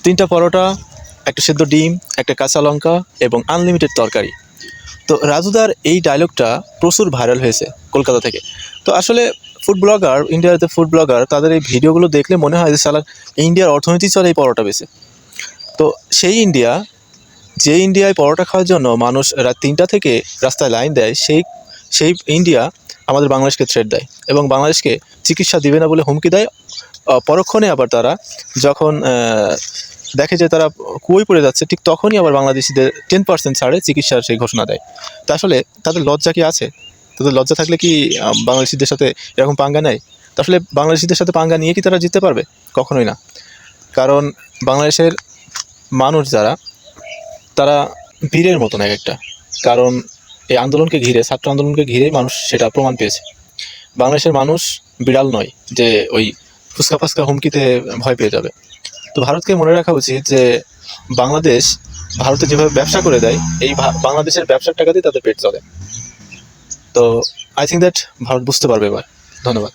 3টা পরোটা, একটা সেদ্ধ ডিম, একটা কাঁচা লঙ্কা এবং আনলিমিটেড তরকারি। তো রাজুদার এই ডায়লগটা প্রচুর ভাইরাল হয়েছে কলকাতা থেকে। তো আসলে ফুড ব্লগার, ইন্ডিয়াতে ফুড ব্লগার, তাদের এই ভিডিওগুলো দেখলে মনে হয় যে সালা ইন্ডিয়ার অর্থনীতি চলে এই পরোটা বেচে। তো সেই ইন্ডিয়া, যে ইন্ডিয়ায় পরোটা খাওয়ার জন্য মানুষ রাত 3টা থেকে রাস্তায় লাইন দেয়, সেই ইন্ডিয়া আমাদের বাংলাদেশকে থ্রেট দেয় এবং বাংলাদেশকে চিকিৎসা দিবে না বলে হুমকি দেয়। পরক্ষণে আবার তারা যখন দেখে যে তারা কুয়োয় পড়ে যাচ্ছে, ঠিক তখনই আবার বাংলাদেশিদের 10% ছাড়ে চিকিৎসার সেই ঘোষণা দেয়। তা আসলে তাদের লজ্জা কি আছে? তাদের লজ্জা থাকলে কি বাংলাদেশিদের সাথে এরকম পাঙ্গা নেয়? তো আসলে বাংলাদেশিদের সাথে পাঙ্গা নিয়ে কি তারা জিততে পারবে? কখনোই না। কারণ বাংলাদেশের মানুষ যারা, তারা বীরের মতন এক একটা। কারণ এই আন্দোলনকে ঘিরে, ছাত্র আন্দোলনকে ঘিরেই মানুষ সেটা প্রমাণ পেয়েছে। বাংলাদেশের মানুষ বিড়াল নয় যে ওই ফুসকা ফাসকা হুমকিতে ভয় পেয়ে যাবে। তো ভারতকে মনে রাখা উচিত যে বাংলাদেশ ভারতে যেভাবে ব্যবসা করে দেয়, এই বাংলাদেশের ব্যবসার টাকাতেই তাদের পেট চলে। তো আই থিঙ্ক দ্যাট ভারত বুঝতে পারবে এবার। ধন্যবাদ।